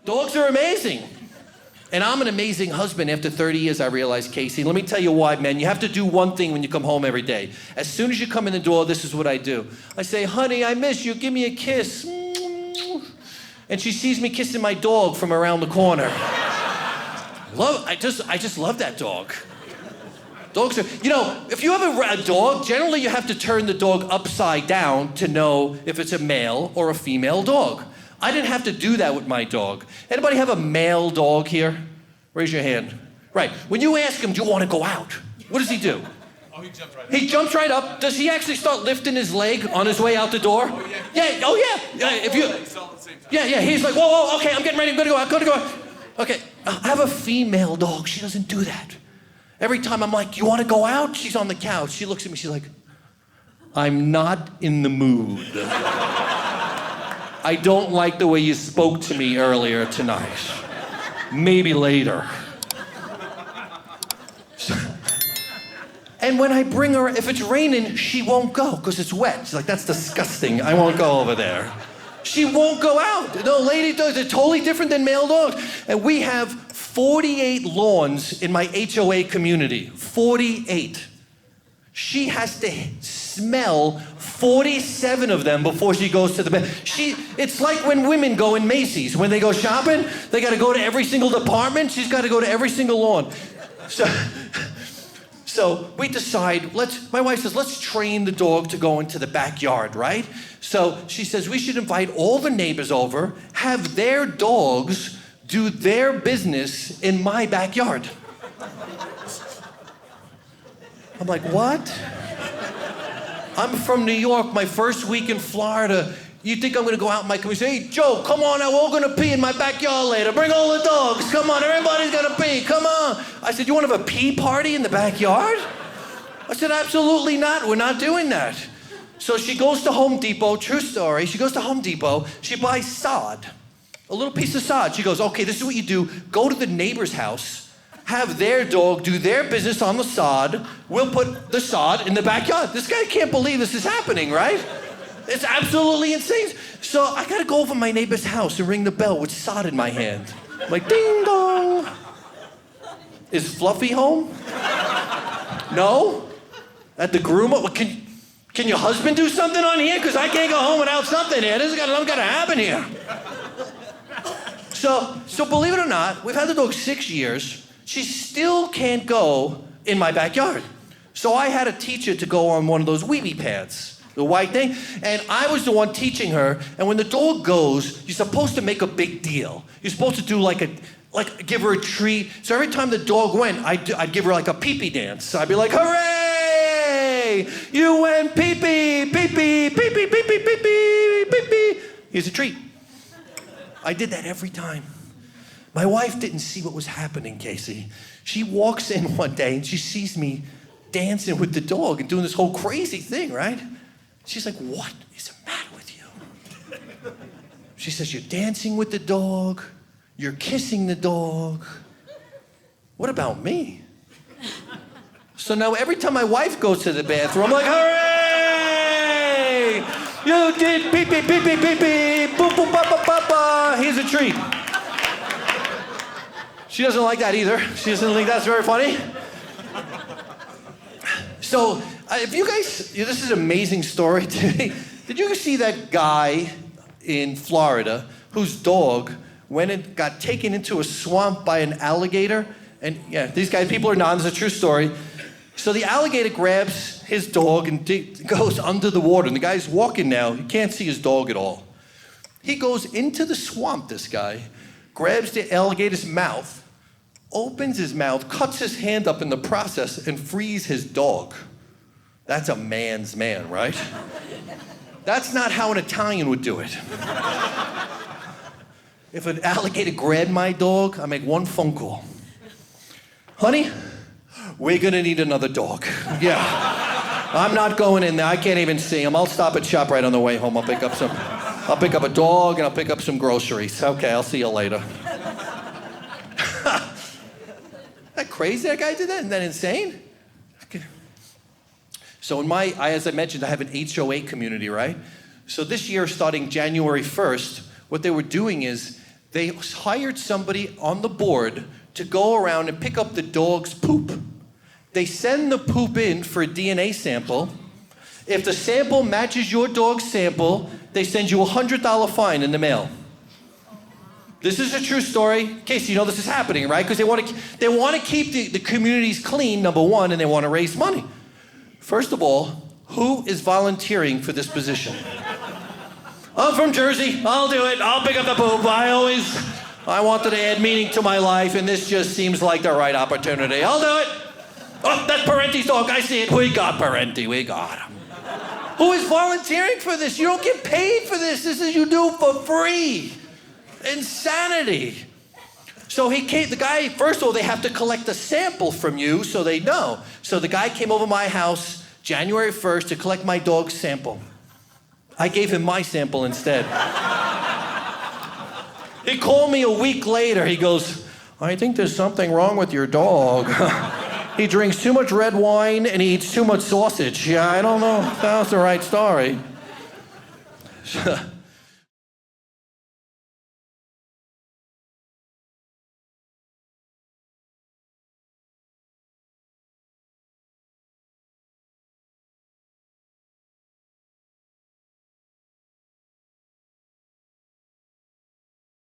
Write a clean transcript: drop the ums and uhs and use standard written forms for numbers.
Dogs are amazing. And I'm an amazing husband after 30 years, I realized, Casey. Let me tell you why, man. You have to do one thing when you come home every day. As soon as you come in the door, this is what I do. I say, honey, I miss you. Give me a kiss. And she sees me kissing my dog from around the corner. I just love that dog. Dogs are, if you have a dog, generally you have to turn the dog upside down to know if it's a male or a female dog. I didn't have to do that with my dog. Anybody have a male dog here? Raise your hand. Right. When you ask him, do you want to go out? What does he do? Oh, he jumps right up. He jumps right up. Does he actually start lifting his leg on his way out the door? Oh, yeah. Yeah. Oh, yeah. If you. Yeah. He's like, whoa. Okay, I'm getting ready. I'm gonna go out. Okay. I have a female dog. She doesn't do that. Every time I'm like, you want to go out? She's on the couch. She looks at me. She's like, I'm not in the mood. I don't like the way you spoke to me earlier tonight. Maybe later. And when I bring her, if it's raining, she won't go because it's wet. She's like, that's disgusting. I won't go over there. She won't go out. No, lady dogs are totally different than male dogs. And we have 48 lawns in my HOA community. 48. She has to smell 47 of them before she goes to the bed. It's like when women go in Macy's. When they go shopping, they got to go to every single department. She's got to go to every single lawn. So we decide, my wife says, let's train the dog to go into the backyard, right? So she says, we should invite all the neighbors over, have their dogs do their business in my backyard. I'm like, what? I'm from New York, my first week in Florida. You think I'm gonna go out in my community? Hey, Joe, come on now, we're all gonna pee in my backyard later. Bring all the dogs, come on, everybody's gonna pee, come on. I said, you wanna have a pee party in the backyard? I said, absolutely not, we're not doing that. So she goes to Home Depot, true story, she goes to Home Depot, she buys sod, a little piece of sod. She goes, okay, this is what you do, go to the neighbor's house, have their dog do their business on the sod, we'll put the sod in the backyard. This guy can't believe this is happening, right? It's absolutely insane. So I gotta go over my neighbor's house and ring the bell with sod in my hand. I'm like, ding dong. Is Fluffy home? No? At the groomer? Can your husband do something on here? Because I can't go home without something here. This is something gotta happen here. So believe it or not, we've had the dog 6 years. She still can't go in my backyard. So I had to teach her to go on one of those weeby pads, the white thing, and I was the one teaching her. And when the dog goes, you're supposed to make a big deal. You're supposed to do give her a treat. So every time the dog went, I'd give her like a pee-pee dance. So I'd be like, hooray! You went pee-pee, pee-pee, pee-pee, pee-pee, pee-pee, pee-pee. Here's a treat. I did that every time. My wife didn't see what was happening, Casey. She walks in one day and she sees me dancing with the dog and doing this whole crazy thing, right? She's like, what is the matter with you? She says, you're dancing with the dog, you're kissing the dog. What about me? So now every time my wife goes to the bathroom, I'm like, hooray! You did pee pee pee pee pee pee, boop boop ba ba ba ba. Here's a treat. She doesn't like that either. She doesn't think that's very funny. So, if you guys, this is an amazing story to me. Did you see that guy in Florida whose dog went and got taken into a swamp by an alligator? And yeah, these guys, people are nodding, it's a true story. So the alligator grabs his dog and goes under the water. And the guy's walking now, he can't see his dog at all. He goes into the swamp, this guy, grabs the alligator's mouth, opens his mouth, cuts his hand up in the process, and frees his dog. That's a man's man, right? That's not how an Italian would do it. If an alligator grabbed my dog, I make one phone call. Honey, we're gonna need another dog. Yeah. I'm not going in there. I can't even see him. I'll stop at shop right on the way home. I'll pick up a dog and I'll pick up some groceries. Okay, I'll see you later. That crazy that guy did that? Isn't that insane? So as I mentioned, I have an HOA community, right? So this year, starting January 1st, what they were doing is They hired somebody on the board to go around and pick up the dog's poop. They send the poop in for a DNA sample. If the sample matches your dog's sample, they send you a $100 fine in the mail. This is a true story. Casey, you know this is happening, right? Because they want to keep the communities clean, number one, and they want to raise money. First of all, who is volunteering for this position? I'm from Jersey. I'll do it. I'll pick up the poop. I wanted to add meaning to my life, and this just seems like the right opportunity. I'll do it. Oh, that's Parenti's dog. I see it. We got Parenti. We got him. Who is volunteering for this? You don't get paid for this. This is you do for free. Insanity. So the guy, first of all, they have to collect a sample from you so they know. So the guy came over my house January 1st to collect my dog's sample. I gave him my sample instead. He called me a week later. He goes, I think there's something wrong with your dog. He drinks too much red wine and he eats too much sausage. Yeah, I don't know if that was the right story.